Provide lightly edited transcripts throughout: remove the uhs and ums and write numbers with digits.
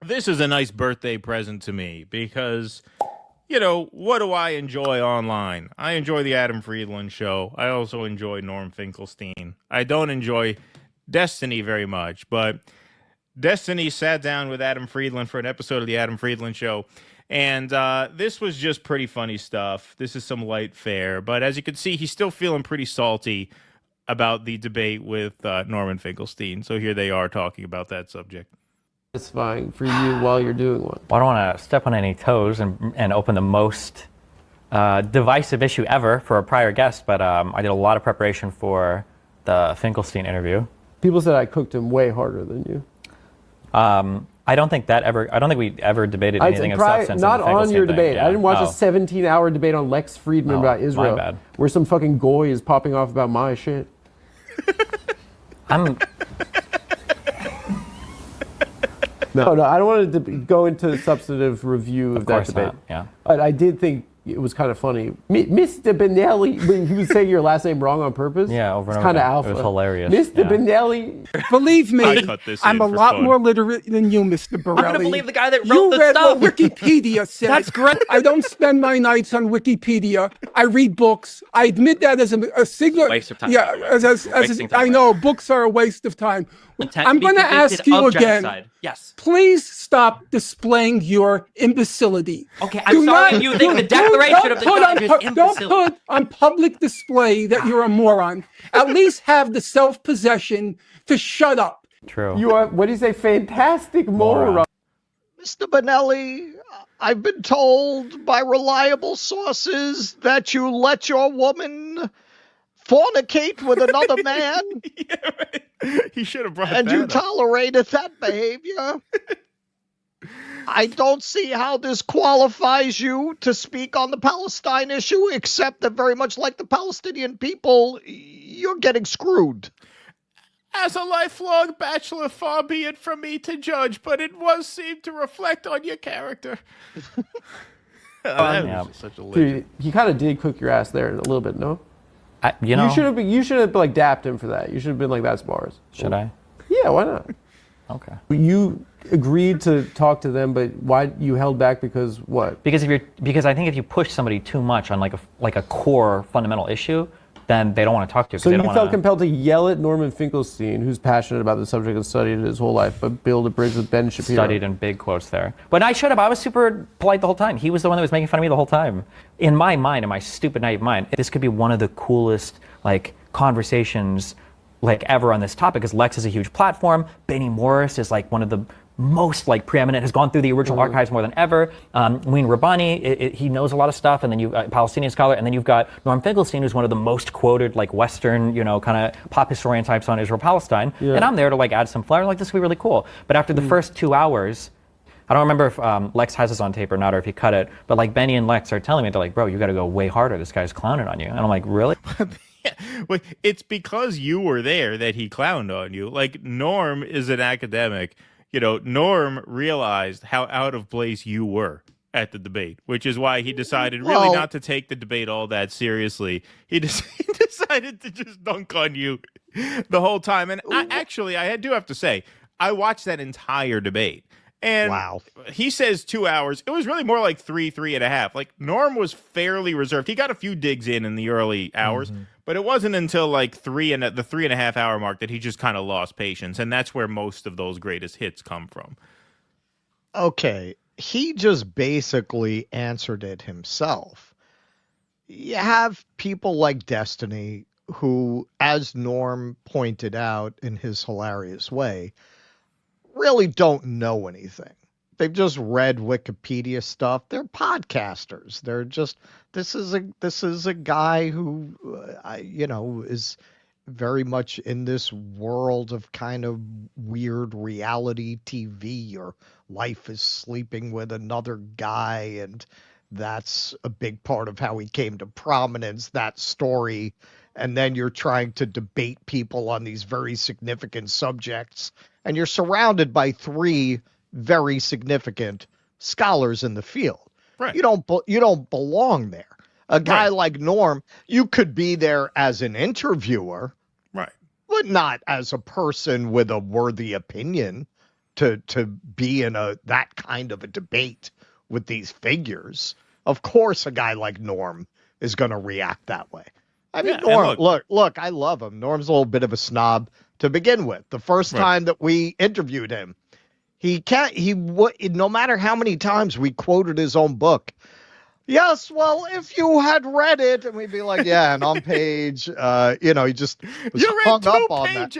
this is a nice birthday present to me because, you know, what do I enjoy online? I enjoy the Adam Friedland show. I also enjoy Norm Finkelstein. I don't enjoy Destiny very much, but Destiny sat down with Adam Friedland for an episode of the Adam Friedland show. And this was just pretty funny stuff. This is some light fare. But as you can see, he's still feeling pretty salty about the debate with Norman Finkelstein. So here they are talking about that subject. Satisfying for you while you're doing one. Well, I don't want to step on any toes and open the most divisive issue ever for a prior guest, but I did a lot of preparation for the Finkelstein interview. People said I cooked him way harder than you. I don't think we ever debated anything of substance. Not on your debate. Yeah. I didn't watch a 17-hour debate on Lex Friedman about Israel. My bad. Where some fucking goy is popping off about my shit. No, I don't want to go into substantive review of that debate. Not, yeah. But I did think it was kind of funny. Mr. Benelli, when he was saying your last name wrong on purpose. Yeah, over and it's over. kind of alpha. It was hilarious. Mr. Benelli. Believe me, I'm a lot more literate than you, Mr. Borelli. I'm going to believe the guy that wrote you this read stuff. what Wikipedia said. That's great. I don't spend my nights on Wikipedia. I read books. I admit that as a signal. Waste of time. Yeah, I know books are a waste of time. I'm going to ask you again. Genocide. Yes. Please stop displaying your imbecility. Okay, I'm sorry you think the Declaration of the God is imbecile. Don't put on public display that you're a moron. At least have the self-possession to shut up. True. You are, what do you say, fantastic moron. Mr. Benelli, I've been told by reliable sources that you let your woman fornicate with another man. Yeah, right. He should have brought and that you up. tolerated that behavior. I don't see how this qualifies you to speak on the Palestine issue, except that very much like the Palestinian people, you're getting screwed. As a lifelong bachelor, far be it from me to judge, but it was seem to reflect on your character. That was such a legend. Dude, he kind of did cook your ass there a little bit, no? You should have like dapped him for that. You should have been like, that's bars. Should I? Yeah, why not? Okay. You agreed to talk to them, but why you held back? Because what? Because I think if you push somebody too much on like a core fundamental issue, then they don't want to talk to you. So you felt compelled to yell at Norman Finkelstein, who's passionate about the subject and studied it his whole life, but build a bridge with Ben Shapiro. Studied in big quotes there. But I shut up. I was super polite the whole time. He was the one that was making fun of me the whole time. In my mind, in my stupid, naive mind, this could be one of the coolest conversations ever on this topic, because Lex is a huge platform. Benny Morris is one of the most preeminent, has gone through the original archives more than ever. Wayne Rabbani, he knows a lot of stuff, and then you've got Palestinian scholar, and then you've got Norm Finkelstein, who's one of the most quoted Western, kind of pop historian types on Israel-Palestine. Yeah. And I'm there to add some flair. This will be really cool. But after the first 2 hours, I don't remember if Lex has this on tape or not, or if he cut it, but Benny and Lex are telling me, they're bro, you got to go way harder. This guy's clowning on you. And I'm really? Yeah. Well, it's because you were there that he clowned on you. Norm is an academic. Norm realized how out of place you were at the debate, which is why he decided really not to take the debate all that seriously. He decided to just dunk on you the whole time. And I do have to say, I watched that entire debate. And he says 2 hours. It was really more like 3.5. Norm was fairly reserved. He got a few digs in the early hours, but it wasn't until the 3.5 hour mark that he just kind of lost patience. And that's where most of those greatest hits come from. Okay. He just basically answered it himself. You have people like Destiny who, as Norm pointed out in his hilarious way, really don't know anything. They've just read Wikipedia stuff. They're podcasters. They're just, this is a guy who, is very much in this world of kind of weird reality TV. Your wife is sleeping with another guy, and that's a big part of how he came to prominence, that story. And then you're trying to debate people on these very significant subjects, and you're surrounded by three very significant scholars in the field. Right. You don't belong there. A guy like Norm, you could be there as an interviewer, right, but not as a person with a worthy opinion to be in that kind of a debate with these figures. Of course, a guy like Norm is going to react that way. I mean, Norm, look, I love him. Norm's a little bit of a snob to begin with. The first time that we interviewed him, no matter how many times we quoted his own book. Yes, well, if you had read it, and we'd be like, yeah, and on page, he just was hung up on that.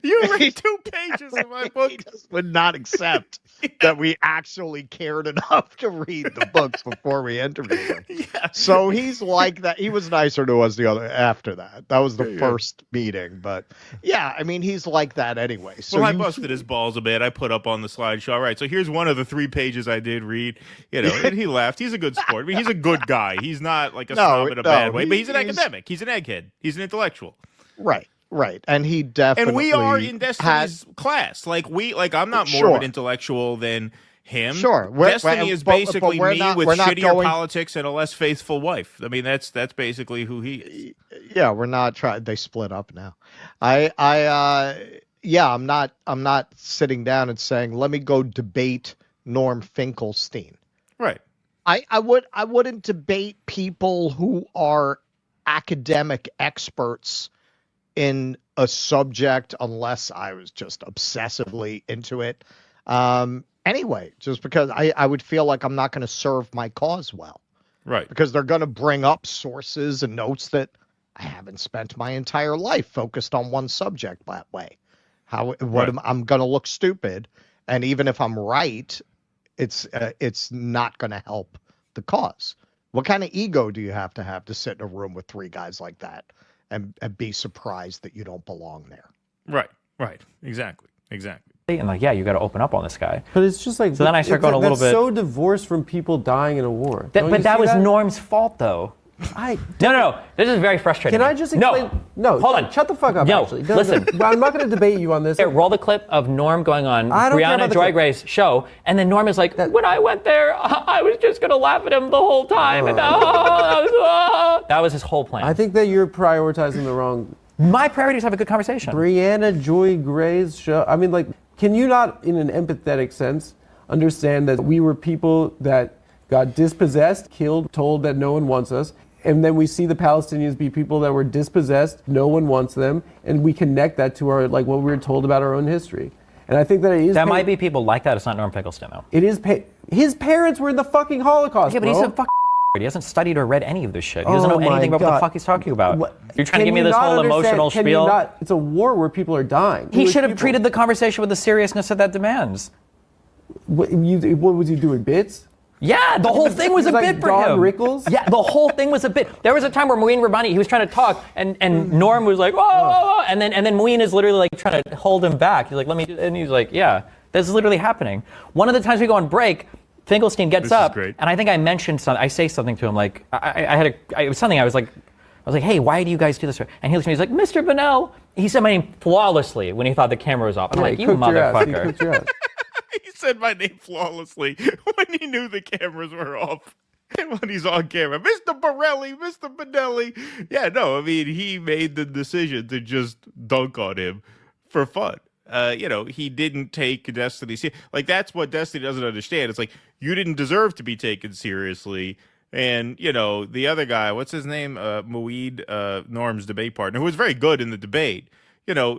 You read 2 pages of my book. He just would not accept that we actually cared enough to read the book before we interviewed him. Yeah. So he's like that. He was nicer to us after that. That was the first meeting, but yeah, I mean, he's like that anyway. So I busted his balls a bit. I put up on the slideshow. All right, so here's one of the 3 pages I did read. And he laughed. He's a good sport. I mean, he's a good guy. He's not like a snob in a bad way, but he's an academic. He's an egghead. He's an intellectual. Right. And he definitely. And we are in Destiny's class. I'm not more of an intellectual than him. Sure. Destiny is basically me with shittier politics and a less faithful wife. I mean, that's basically who he is. Yeah, we're not trying. They split up now. I'm not sitting down and saying, let me go debate Norm Finkelstein. Right. I wouldn't debate people who are academic experts in a subject unless I was just obsessively into it. Anyway, just because I would feel like I'm not going to serve my cause well. Right. Because they're going to bring up sources and notes that I haven't spent my entire life focused on one subject that way. I'm going to look stupid. And even if I'm right, it's not going to help the cause. What kind of ego do you have to sit in a room with 3 guys like that and be surprised that you don't belong there? Right. Exactly. And you got to open up on this guy. But it's just like, so then I start going a little bit. So divorced from people dying in a war. But that was Norm's fault, though. No. This is very frustrating. Can I just explain? No. Hold on. Shut the fuck up. No. Actually, Listen. I'm not going to debate you on this. Here, roll the clip of Norm going on Brianna Joy Gray's show, and then Norm is like, "When I went there, I was just going to laugh at him the whole time." And that was his whole plan. I think that you're prioritizing the wrong. My priority is to have a good conversation. Brianna Joy Gray's show. I mean, can you not, in an empathetic sense, understand that we were people that got dispossessed, killed, told that no one wants us? And then we see the Palestinians be people that were dispossessed, no one wants them, and we connect that to our what we were told about our own history. And I think that it is. That might be people like that. It's not Norm Finkelstein, though. It is. His parents were in the fucking Holocaust. Yeah, but he's a fucking. He hasn't studied or read any of this shit. He doesn't know anything about what the fuck he's talking about. You're trying to give me this whole emotional spiel. It's a war where people are dying. He should have treated the conversation with the seriousness that demands. What was he doing? Bits? Yeah, the whole thing was a bit for Don him. Rickles? Yeah, the whole thing was a bit. There was a time where Muin Rabani, he was trying to talk, and Norm was like, whoa, and then Muin is literally trying to hold him back. He's like, let me do, and he's like, yeah, this is literally happening. One of the times we go on break, Finkelstein gets up, and I think I mentioned something. I say something to him like, it was something I was like, hey, why do you guys do this? And he looks at me, he's like, Mr. Bonnell. He said my name flawlessly when he thought the camera was off. I'm like, you motherfucker. He said my name flawlessly when he knew the cameras were off. And when he's on camera, Mr. Borelli, Mr. Benelli. Yeah, no, I mean, he made the decision to just dunk on him for fun. He didn't take Destiny seriously. That's what Destiny doesn't understand. It's like, you didn't deserve to be taken seriously. And, the other guy, what's his name? Muid, Norm's debate partner, who was very good in the debate.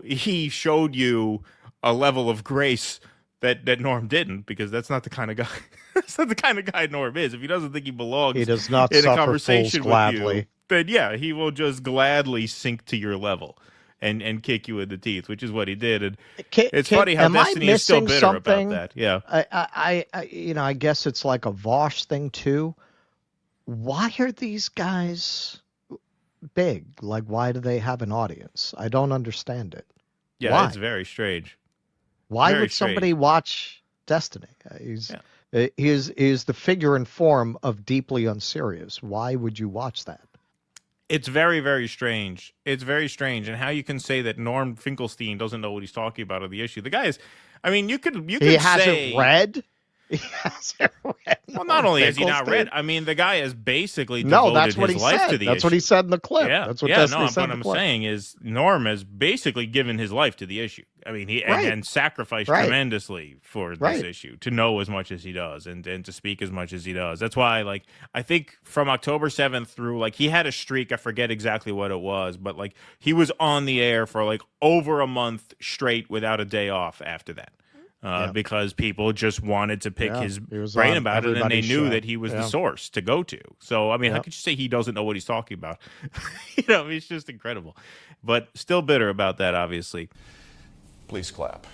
He showed you a level of grace that Norm didn't, because that's not the kind of guy. That's not the kind of guy Norm is. If he doesn't think he belongs, he does not in a suffer conversation fools gladly. with you, then yeah, he will just gladly sink to your level and kick you in the teeth, which is what he did. And it's funny how Destiny is still bitter about that. Yeah, I guess it's like a Vosh thing too. Why are these guys big? Why do they have an audience? I don't understand it. Yeah, why? It's very strange. Why would somebody watch Destiny? He's the figure and form of deeply unserious. Why would you watch that? It's very, very strange. It's very strange. And how you can say that Norm Finkelstein doesn't know what he's talking about on the issue. The guy is, I mean, you could he hasn't read. He hasn't read. Well, not only has he not Finkelstein. read, I mean, the guy has basically No, devoted that's what his he life said. to the That's issue. what he said in the clip. Yeah, That's what yeah, Destiny no, said what in the I'm clip. saying is Norm has basically given his life to the issue. I mean, he Right. and sacrificed Right. tremendously for this Right. issue, to know as much as he does and to speak as much as he does. That's why, like, I think from October 7th through, like, he had a streak. I forget exactly what it was, but like he was on the air for like over a month straight without a day off after that. Because people just wanted to pick his he was brain on about it, and they everybody's knew show. that he was Yeah. the source to go to. So, I mean, how could you say he doesn't know what he's talking about? You know, it's just incredible. But still bitter about that, obviously. Please clap.